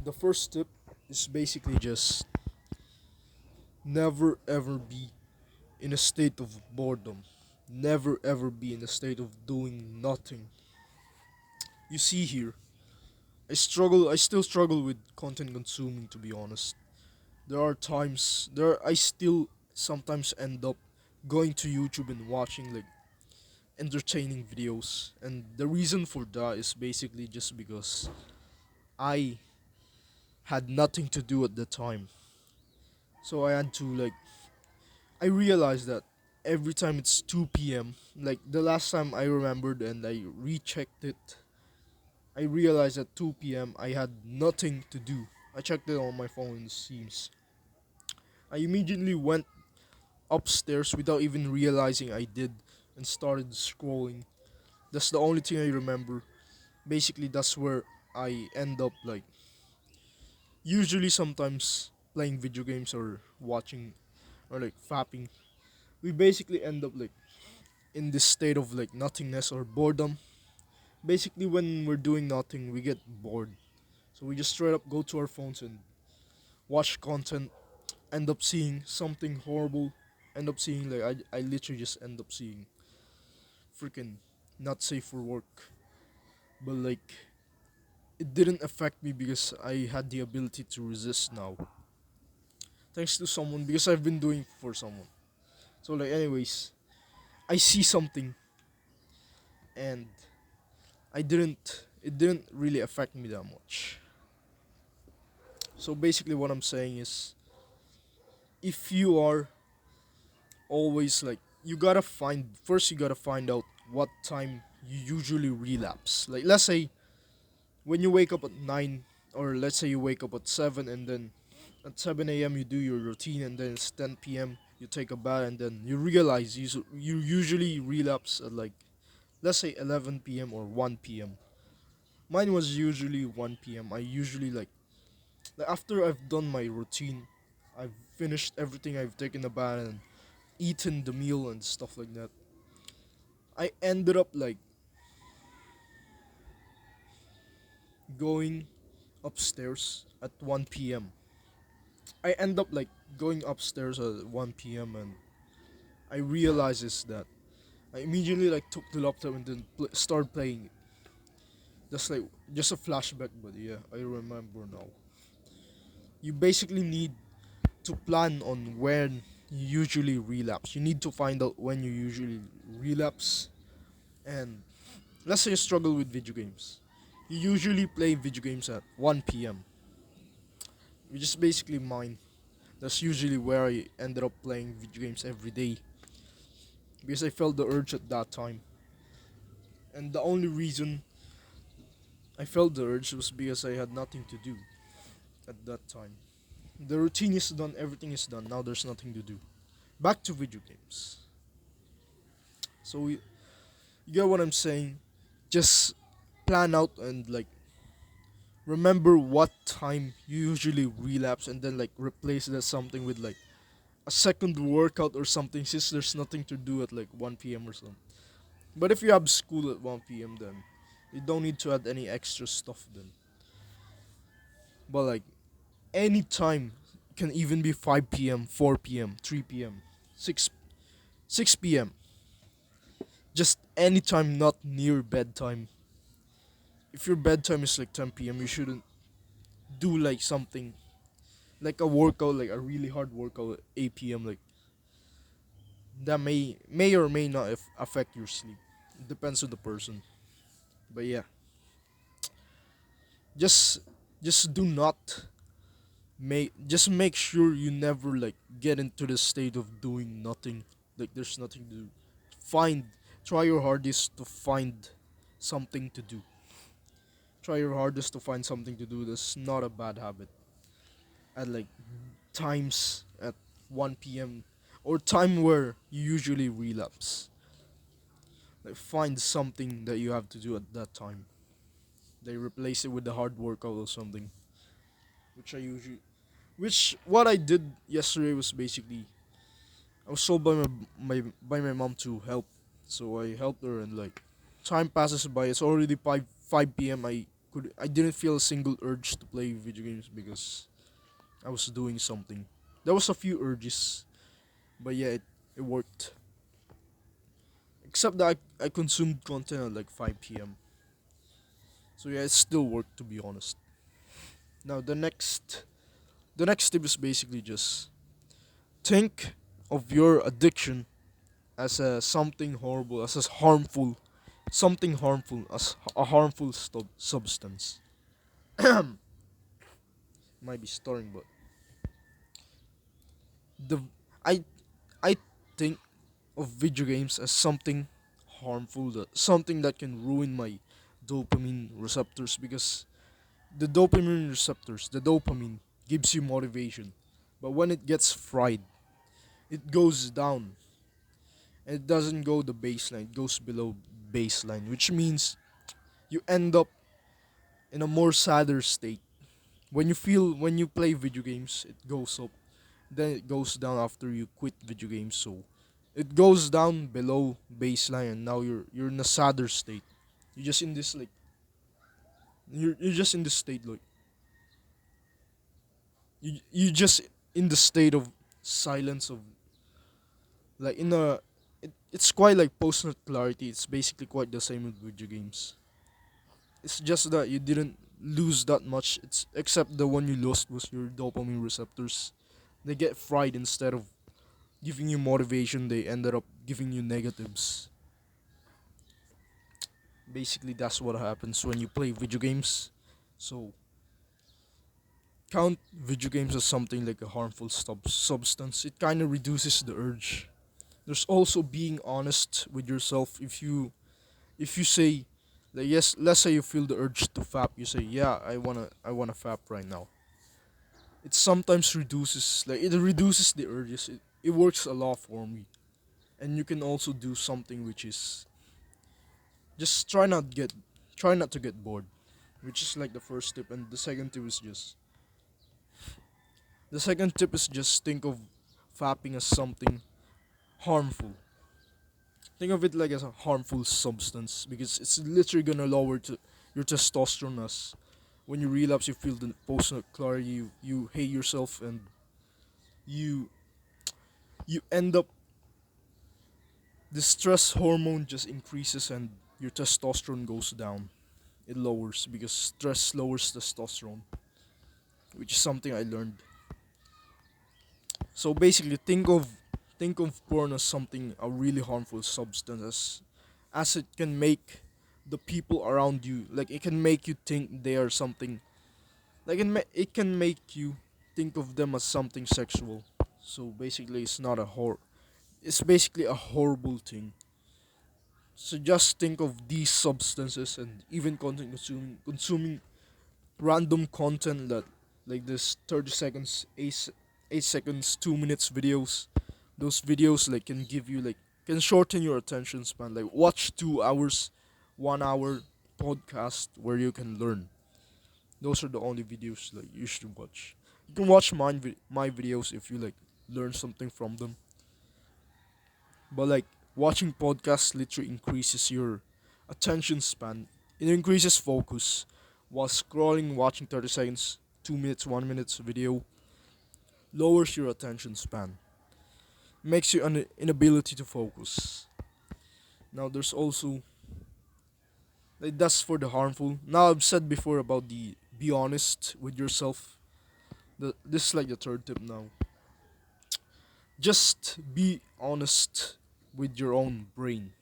The first tip is basically just never ever be in a state of boredom. Never ever be in a state of doing nothing. You see here, I still struggle with content consuming, to be honest. I still sometimes end up going to YouTube and watching like entertaining videos. And the reason for that is basically just because I had nothing to do at the time. So I had to like I realized that every time it's 2 p.m., like the last time I remembered and I rechecked it, I realized at 2 p.m. I had nothing to do. I checked it on my phone, it seems. I immediately went upstairs without even realizing I did and started scrolling. That's the only thing I remember. Basically, that's where I end up like usually sometimes playing video games or watching or like fapping. We basically end up like in this state of like nothingness or boredom. Basically, when we're doing nothing, we get bored. So we just straight up go to our phones and watch content, end up seeing something horrible, end up seeing like I literally just end up seeing freaking not safe for work. But like it didn't affect me because I had the ability to resist now. Thanks to someone because I've been doing it for someone. So like anyways, I see something and it didn't really affect me that much. So basically what I'm saying is if you are always like you gotta find out what time you usually relapse. Like let's say when you wake up at 9 or let's say you wake up at 7 and then at 7 a.m. you do your routine and then it's 10 p.m. you take a bath and then you realize you usually relapse at like let's say 11 p.m. or 1 p.m. Mine was usually 1 p.m. I usually like after I've done my routine, I've finished everything, I've taken a bath and eaten the meal and stuff like that. I ended up like going upstairs at 1 p.m. I end up like going upstairs at 1 p.m. and I realizes that I immediately like took the laptop and then started playing it. Just like just a flashback, but yeah, I remember now. You basically need to plan on when you usually relapse. You need to find out when you usually relapse. And let's say you struggle with video games. You usually play video games at 1 p.m., which is basically mine. That's usually where I ended up playing video games every day because I felt the urge at that time. And the only reason I felt the urge was because I had nothing to do at that time. The routine is done, everything is done. Now there's nothing to do. Back to video games. So you get what I'm saying? Just plan out and like remember what time you usually relapse and then like replace that something with like a second workout or something since there's nothing to do at like 1 p.m. or something. But if you have school at 1 p.m. then you don't need to add any extra stuff then. But like any time can even be 5 p.m., 4 p.m., 3 p.m., 6 6 p.m. Just any time not near bedtime. If your bedtime is like 10 p.m., you shouldn't do like something like a workout, like a really hard workout at 8 p.m. Like that may or may not affect your sleep. It depends on the person. But yeah, just just do not just make sure you never like get into the state of doing nothing. Like there's nothing to do. Find Try your hardest to find something to do. Try your hardest to find something to do. That's not a bad habit. At like times at 1 p.m. or time where you usually relapse. Like find something that you have to do at that time. They replace it with the hard workout or something. Which I usually which what I did yesterday was basically I was told by my mom to help. So I helped her and like time passes by, it's already 5 p.m. I I didn't feel a single urge to play video games because I was doing something. There was a few urges, but yeah, it worked. Except that I consumed content at like 5 p.m. So yeah, it still worked to be honest. Now the next tip is basically just think of your addiction as a something horrible, as a harmful, something harmful, as a harmful substance. Might be starting, but the I I think of video games as something harmful, something that can ruin my dopamine receptors because the dopamine gives you motivation, but when it gets fried, it goes down and it doesn't go the baseline, it goes below baseline, which means you end up in a more sadder state. When you play video games, it goes up, then it goes down after you quit video games. So it goes down below baseline, and now you're in a sadder state. You're just in this like you're just in this state like you just in the state of silence of like in a it's quite like post nut clarity. It's basically quite the same with video games. It's just that you didn't lose that much. It's except the one you lost was your dopamine receptors. They get fried instead of giving you motivation. They ended up giving you negatives. Basically, that's what happens when you play video games. So count video games as something like a harmful substance. It kind of reduces the urge. There's also being honest with yourself. If you say like yes, let's say you feel the urge to fap, you say yeah, I wanna fap right now. It sometimes reduces like it reduces the urges. It works a lot for me. And you can also do something which is just try not to get bored, which is like the first tip, and the second tip is just think of fapping as something harmful. Think of it like as a harmful substance because it's literally gonna lower your testosterone. As when you relapse, you feel the post clarity, you hate yourself, and you you end up the stress hormone just increases and your testosterone goes down. It lowers because stress lowers testosterone, which is something I learned. So basically, think of porn as something a really harmful substance, as it can make the people around you like it can make you think they are something like it can make you think of them as something sexual. So basically, it's not a hor. It's basically a horrible thing. So just think of these substances and even content consuming random content that like this 30 seconds 8 seconds 2 minutes videos. Those videos like can give you like can shorten your attention span. Like watch 2 hours 1 hour podcast where you can learn. Those are the only videos like you should watch. You can watch my videos if you like learn something from them. But like watching podcasts literally increases your attention span. It increases focus. While scrolling, watching 30 seconds, 2 minutes, 1 minute video lowers your attention span. Makes you an inability to focus. Now there's also like that's for the harmful. Now I've said before about the be honest with yourself. This is like the third tip now. Just be honest with your own brain.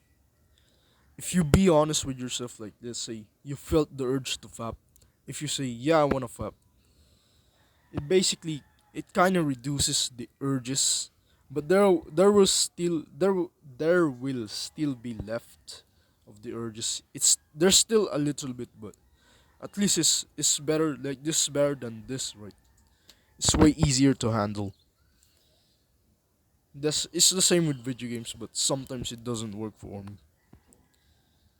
If you be honest with yourself, like let's say you felt the urge to fap, if you say yeah I wanna fap, it basically it kind of reduces the urges, but there will still be left of the urges. It's there's still a little bit, but at least it's better like this is better than this, right? It's way easier to handle. That's it's the same with video games, but sometimes it doesn't work for me.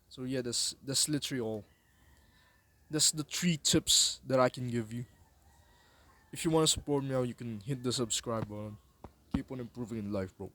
So yeah, that's literally all. That's the three tips that I can give you. If you want to support me out, you can hit the subscribe button. Keep on improving in life, bro.